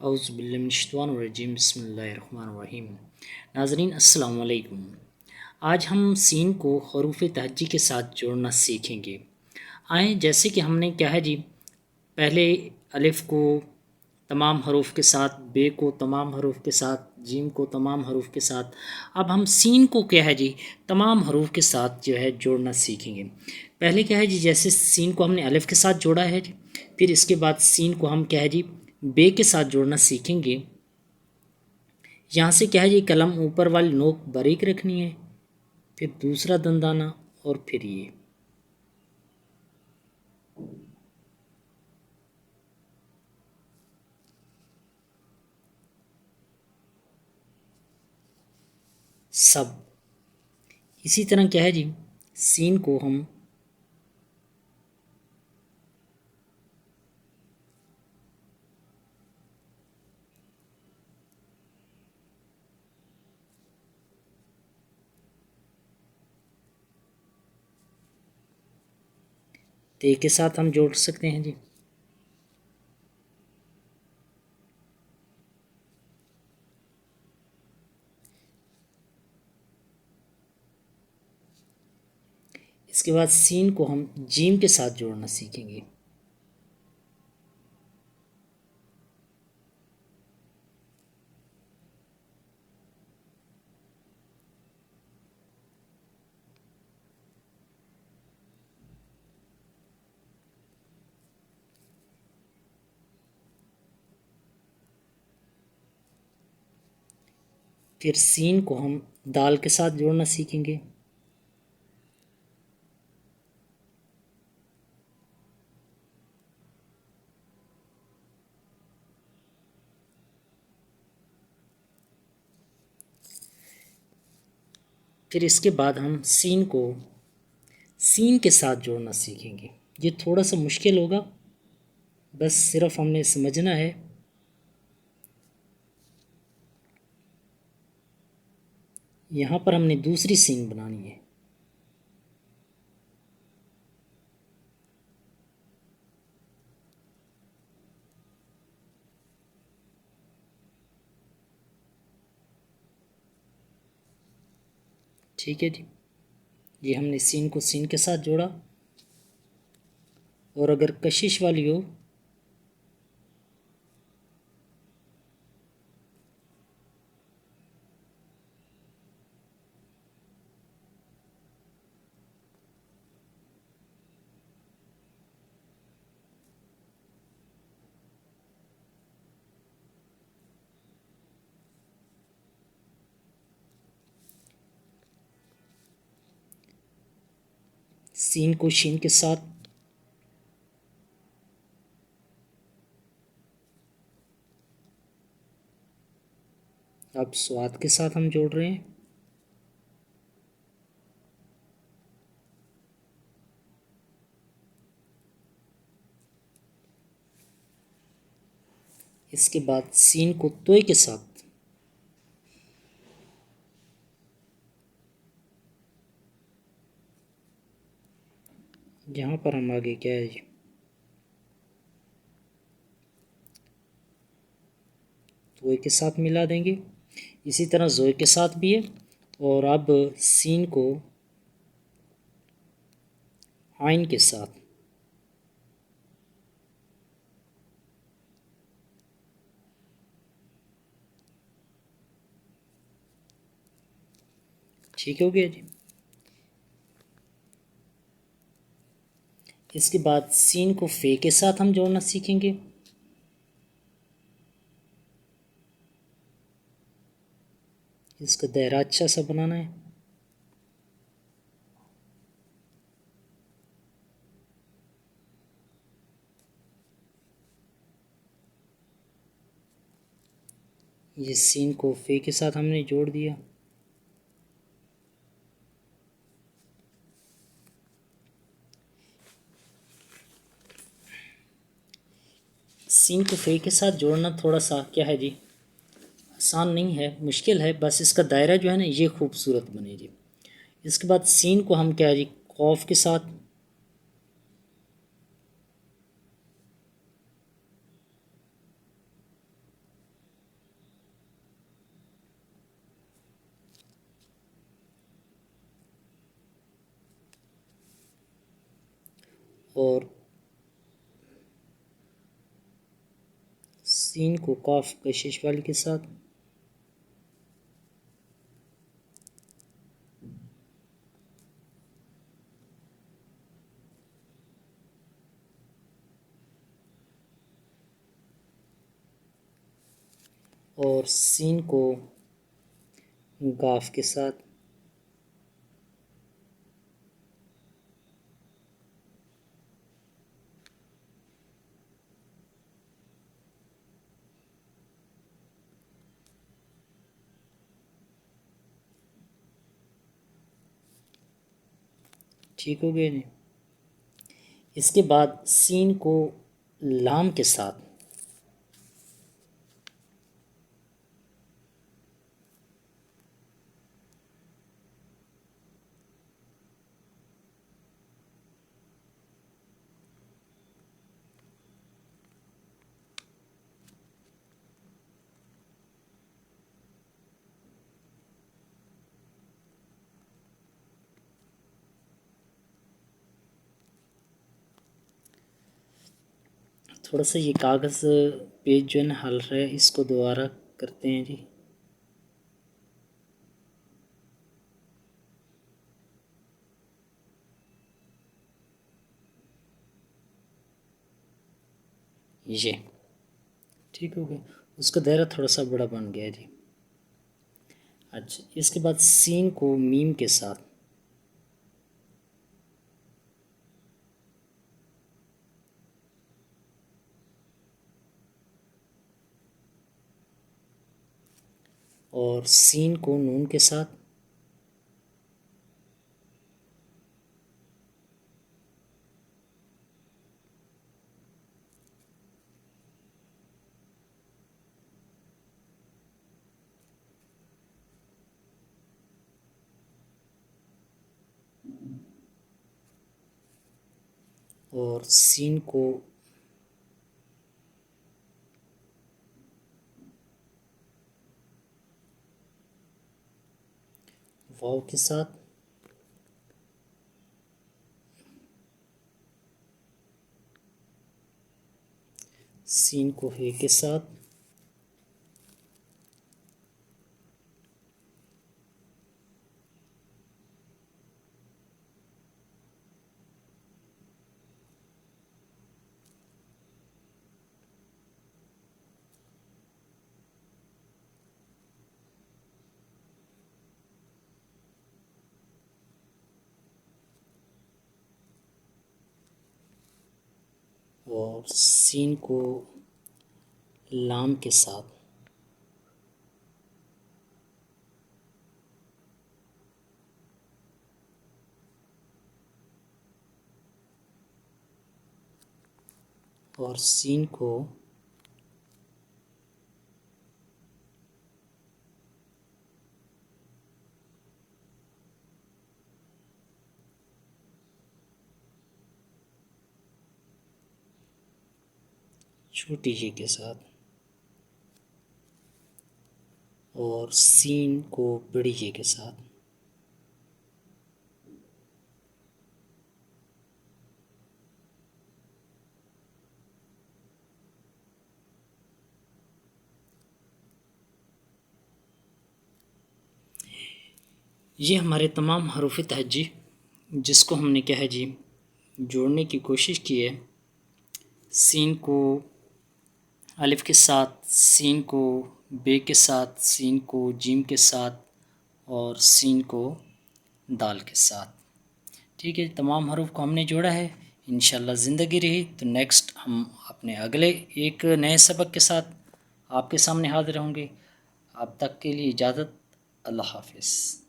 औज़ुबिल्लाहिमिनश्शैतानिर्रजीम बिस्मिल्लाहिर्रहमानिर्रहीम। नाज़रीन अस्सलाम वालेकुम। आज हम सीन को हरूफ तहज्जी के साथ जोड़ना सीखेंगे। आए जैसे कि हमने क्या है जी, पहले अलिफ़ को तमाम हरूफ के साथ, बे को तमाम हरूफ के साथ, जीम को तमाम हरूफ के साथ, अब हम सीन को क्या है जी तमाम हरूफ के साथ जो है जोड़ना सीखेंगे। पहले क्या है जी, जैसे सीन को हमने अलिफ़ के साथ जोड़ा है जी, फिर इसके बाद सीन को हम क्या है जी बे के साथ जोड़ना सीखेंगे। यहाँ से क्या है जी, कलम ऊपर वाली नोक बारीक रखनी है, फिर दूसरा दंदाना और फिर ये। सब इसी तरह क्या है जी, सीन को हम ते के साथ हम जोड़ सकते हैं जी। इसके बाद सीन को हम जीम के साथ जोड़ना सीखेंगे। फिर सीन को हम दाल के साथ जोड़ना सीखेंगे। फिर इसके बाद हम सीन को सीन के साथ जोड़ना सीखेंगे। ये थोड़ा सा मुश्किल होगा, बस सिर्फ हमने समझना है। यहाँ पर हमने दूसरी सीन बनानी है। ठीक है जी, ये हमने सीन को सीन के साथ जोड़ा। और अगर कशिश वाली हो सीन को शीन के साथ, अब स्वाद के साथ हम जोड़ रहे हैं। इसके बाद सीन को तोय के साथ, यहाँ पर हम आगे क्या है तोय के साथ मिला देंगे। इसी तरह जोय के साथ भी है। और अब सीन को आइन के साथ, ठीक हो गया जी। इसके बाद सीन को फे के साथ हम जोड़ना सीखेंगे। इसका दायरा अच्छा सा बनाना है। ये सीन को फे के साथ हमने जोड़ दिया। सीन को फे के साथ जोड़ना थोड़ा सा क्या है जी, आसान नहीं है, मुश्किल है। बस इसका दायरा जो है ना ये खूबसूरत बने जी। इसके बाद सीन को हम क्या है जी खौफ के साथ, और सीन को काफ कशिश वाली के साथ, और सीन को गाफ के साथ, ठीक हो गया जी। इसके बाद सीन को लाम के साथ, थोड़ा सा ये कागज़ पेज जो है ना हल रहा है, इसको दोबारा करते हैं जी। ये ठीक हो गया, उसका दायरा थोड़ा सा बड़ा बन गया जी। अच्छा, इसके बाद सीन को मीम के साथ, और सीन को नून के साथ, और सीन को वाव के साथ, सीन को हे के साथ, और सीन को लाम के साथ, और सीन को छोटी जी के साथ, और सीन को बड़ी जी के साथ। ये हमारे तमाम हरूफ तहज्जी जिसको हमने क्या है जी जोड़ने की कोशिश की है। सीन को अलिफ के साथ, सीन को बे के साथ, सीन को जीम के साथ, और सीन को दाल के साथ। ठीक है, तमाम हरूफ को हमने जोड़ा है। इंशाल्लाह ज़िंदगी रही तो नेक्स्ट हम अपने अगले एक नए सबक के साथ आपके सामने हाज़िर होंगे। अब तक के लिए इजाज़त, अल्लाह हाफ़िज़।